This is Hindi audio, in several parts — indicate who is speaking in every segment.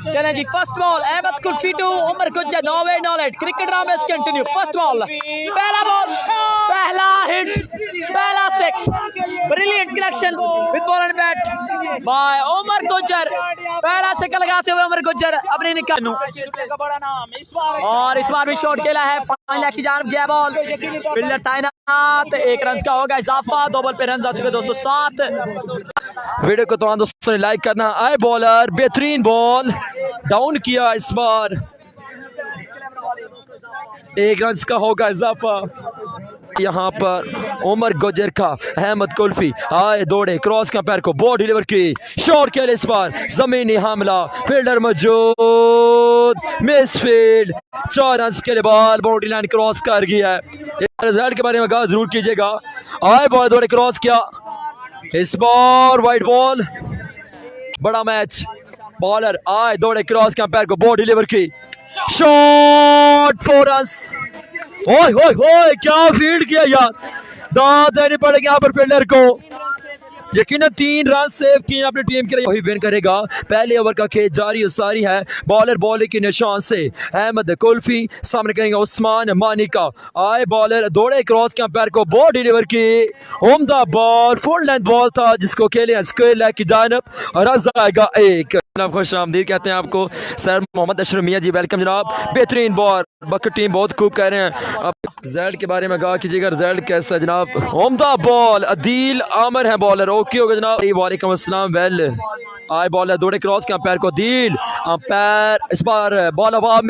Speaker 1: चले जी, first ball Ahmad Kulfi to Umar Gujjar, नॉवे knowledge cricket drama continue. First ball, पहला बॉल, पहला हिट, पहला six, brilliant collection with ball and bat by Umar Gujjar. पहला छक्का लगाते हुए उमर गुज्जर अपने निकाल, और इस बार भी शॉट खेला है फाइनल की जानब गया बॉल, फील्डर तैनात, 1 रन का होगा इजाफा, 2 बॉल पे रन आ चुके दोस्तों 7। वीडियो को तो दोस्तों ने लाइक करना। आए बॉलर, बेहतरीन बॉल डाउन किया, इस बार 1 रन का होगा इजाफा। यहाँ पर उमर गुज्जर का अहमद कुल्फी आए, दौड़े, क्रॉस का पैर को बॉल डिलीवर की, शॉट के लिए इस बार जमीनी हमला, फील्डर मौजूद, मिस फील्ड, 4 रन के लिए बॉल बाउंड्री लाइन क्रॉस कर गया है। रिजल्ट के बारे में कहा जरूर कीजिएगा। आए बॉल, दौड़े, क्रॉस किया, इस बार वाइड बॉल, बड़ा मैच, बॉलर आए, दौड़े, क्रॉस का पैर को बॉल डिलीवर की, शॉट, 4 रन। ओए ओए ओए, क्या फील्ड किया यार, दाद देनी पड़ेगी यहाँ पर फील्डर को। यकीनन 3 रन सेव किए अपनी टीम के लिए, वही विन करेगा। पहले ओवर का खेल जारी सारी है, बॉलर बॉलिंग के निशान से अहमद कुल्फी, सामने करेंगे उस्मान मानी का। आए बॉलर, दौड़े, क्रॉस के पैर को बॉल डिलीवर की, उम्दा बॉल, फुल लेंथ बॉल था जिसको खेले स्क्वायर लेग की जानब, रन आएगा 1। जनाब खुश आमदीद कहते हैं आपको सर मोहम्मद अशरफ मियां जी, वेलकम जनाब। बेहतरीन बॉल, बकर टीम बहुत खूब कह रहे हैं। अब रिजल्ट के बारे में कहा कीजिएगा, रिजल्ट कैसा है जनाब। उम्दा बॉल, अदील आमर है बॉलर, ओके होगा जनाब। वालेकुम अस्सलाम। वेल आए बॉलर, दौड़े, क्रॉस के अंपायर को अदील, अंपायर इस बार बॉल हवा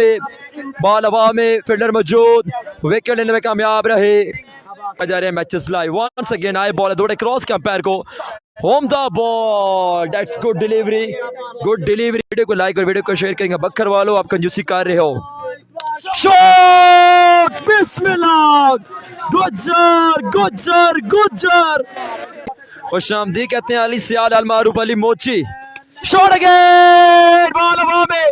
Speaker 1: में, फील्डर मौजूद, विकेट लेने में कामयाब रहे। जा रहे हैं मैचेस लाइव वंस अगेन। आए बॉलर, दौड़े, क्रॉस के अंपायर को, home the ball, that's good delivery, good delivery. Video को लाइक और वीडियो को शेयर करेंगे बकर वालों, आप कंजूसी कर रहे हो। शॉट, बिस्मिल्लाह, गुज्जर गुज्जर गुज्जर, खुशामदी कहते हैं अली सियाल अल मारूफ अली मोची। शॉट अगेन, बॉल हवा में,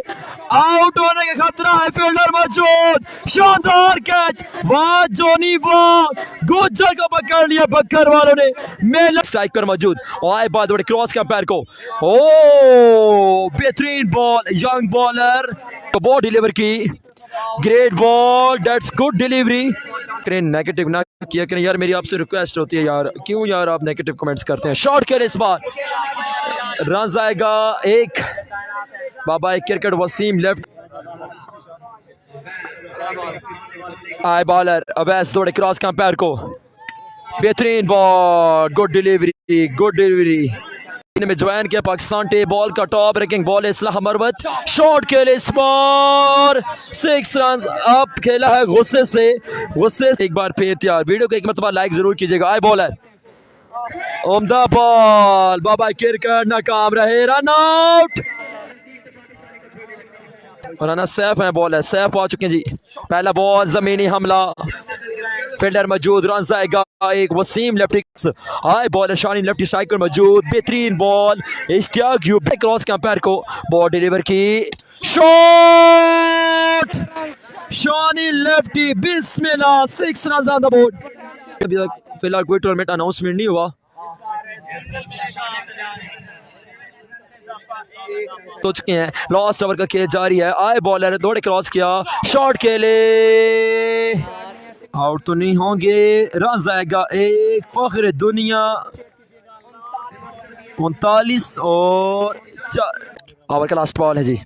Speaker 1: आउट होने का खतरा है, फील्डर मौजूद, शानदार कैच, वाह जोनी वाह, गुज्जर को पकड़ लिया बकर वालों ने, मेल स्ट्राइक पर मौजूद। आए बॉल, दौड़े, क्रॉस के पैर को, ओ बेहतरीन बॉल, यंग बॉलर को बॉल डिलीवर की, great ball, that's good delivery. Negative ना किया करें यार, मेरी आपसे रिक्वेस्ट होती है यार, क्यों यार आप नेगेटिव कमेंट्स करते हैं। शॉट के लिए इस बार रन आएगा 1। Baba cricket Waseem left. आए बॉलर अवैस, दौड़े, क्रॉस का पैर को, बेहतरीन ball, good delivery, good delivery में ज्वाइन किया पाकिस्तान टे। बॉल का top ranking ball Islah Marwat, shot के लिए इस बार 6 रन अप खेला है, गुस्से से एक बार फिर तैयार। वीडियो को एक मरतबा लाइक जरूर कीजिएगा। आए बॉलर, उम्दा बॉल, बाबा क्रिकेट नाकाम रहे, रन आउट, राना सैफ है, बॉल है, सैफ आ चुके हैं जी। पहला बॉल, जमीनी हमला, फील्डर मौजूद, रन आएगा 1। वसीम लेफ्टी, हाय बॉलर शानी लेफ्टी स्ट्राइकर मौजूद, बेहतरीन बॉल, इश्तियाक यूब, क्रॉस के अंपायर को बॉल डिलीवर की, shot, Shani lefty, Bismillah, 6 run on the board. अभी तक फिलहाल कोई टूर्नामेंट अनाउंसमेंट नहीं हुआ तो चुके हैं, लास्ट ओवर का खेल जारी है। आए बॉलर, दौड़े, क्रॉस किया, शॉट के लिए आउट तो नहीं होंगे, रन आएगा 1। फख्र दुनिया 39 और 4 ओवर का लास्ट बॉल है जी।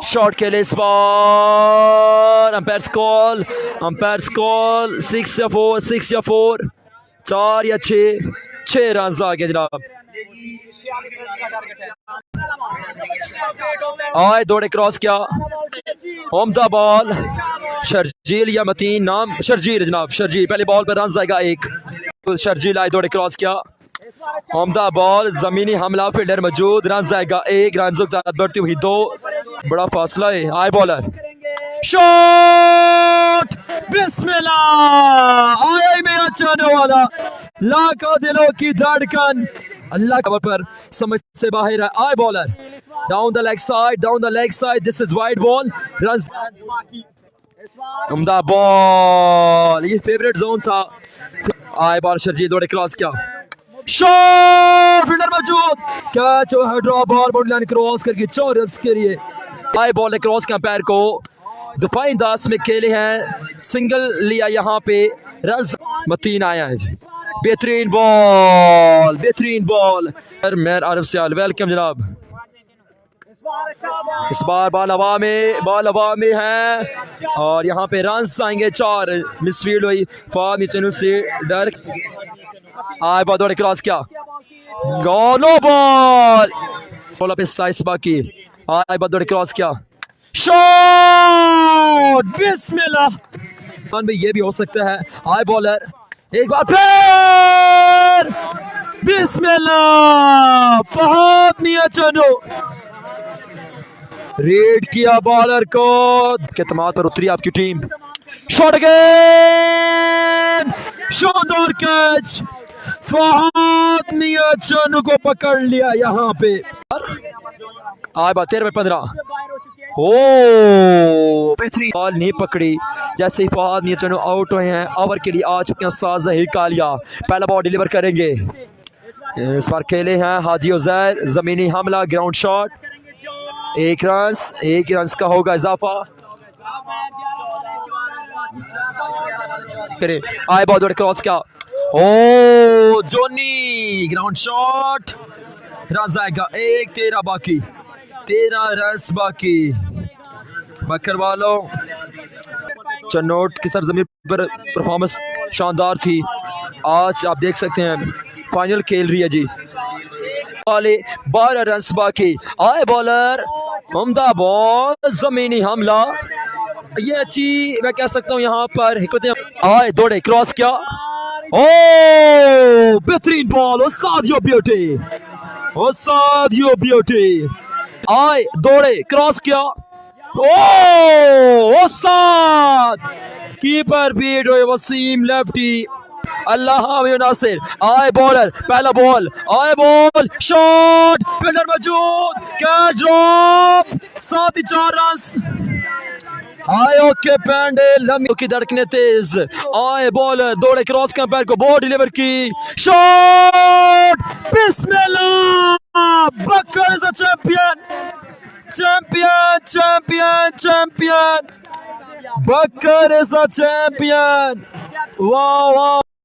Speaker 1: शॉट के लिए इस बार अंपायर्स कॉल 6 या 4, 4 या 6 रन आ गए जनाब। आए दौड़े, क्रॉस किया, होम द बॉल, शर्जील या मतीन नाम, शर्जील जनाब, शर्जील, पहले बॉल पर रन आएगा 1। शर्जील आए, दौड़े, क्रॉस किया, होम द बॉल, जमीनी हमला, फील्डर मौजूद, रन आएगा 1। रन बढ़ती हुई 2, बड़ा फासला है। आए बॉलर, शॉट, बिस्मिल्लाह, आया में अच्छा वाला, लाखों दिलों की धड़कन, अल्लाह खबर पर समझ से बाहर है। आए bowler, down the leg side, this is wide ball, run, उम्दा बॉल, ये फेवरेट जोन था। आए बॉल, शर्जील, दौड़े, क्रॉस किया, शॉट फील्डर मौजूद, कैच है, drop ball boundary line cross करके 4 रन के लिए। हाई बॉल क्रॉस का पैर को दफाई अंदाज में खेले हैं, सिंगल लिया यहाँ पे, रन मतीन आया है जी। बेहतरीन बॉल, बेहतरीन बॉल, मेर आरिफ सियाल, वेलकम जनाब। इस बार बॉल हवा में है और यहाँ पे रन आएंगे 4। मिसफील्ड हुई, फॉर्म चैनल से डर आए, बहुत बड़े क्रॉस किया, नो बॉल, बॉल पे स्लाइस बाकी, आए बहुत बड़े क्रॉस किया, शॉट, बिस्मिल्लाह। में ये भी हो सकता है, हाई बॉलर एक बार फिर, बिस्मिल्लाह, फहद मियां चनो रेड किया बॉलर को, के तमाम पर उतरी आपकी टीम, शॉट अगेन, शानदार कैच, फहद मियां चनो को पकड़ लिया यहाँ पे। आए बात 13/15, हो बेहतरीन बॉल नहीं पकड़ी, जैसे ही फहद मियां चनो आउट हुए हैं, ओवर के लिए आ चुके हैं उस्ताद ज़हीर कालिया, पहला बॉल डिलीवर करेंगे। इस बार खेले हैं हाजी उज़ैर, जमीनी हमला, ग्राउंड शॉट, 1 रन का होगा इजाफा। आए बहुत बड़े क्रॉस क्या, ओ जोनी, ग्राउंड शॉट, रन आएगा 1, 13 बाकी, 13 रन बाकी। बकर वालों चनोट की सरजमीन पर परफॉर्मेंस शानदार थी, आज आप देख सकते हैं फाइनल खेल रही है जी। वाले 12 रन बाकी, आए बॉलर, उम्दा बॉल, जमीनी हमला, ये अच्छी मैं कह सकता हूँ यहाँ पर हिकमत, आए दौड़े क्रॉस किया, ओ बेहतरीन ball, Sadio beauty, Sadio beauty, आए दौड़े क्रॉस किया, ओ उस्ताद, कीपर बीट हुए, वसीम लेफ्टी, अल्लाह नासिर, आए बॉलर, पहला बॉल, आए बॉल, शॉट, फील्डर मौजूद, कैच ड्रॉप, 7 ही 4 रन। आए ओके पैंडे, लम्बी की धड़कने तेज, आए बॉलर, दौड़े क्रॉस का पैर को बॉल डिलीवर की, शॉट, बिस्मिल्लाह, Bakar is the champion, champion, champion, champion, Bakar is the champion, वाह वाह।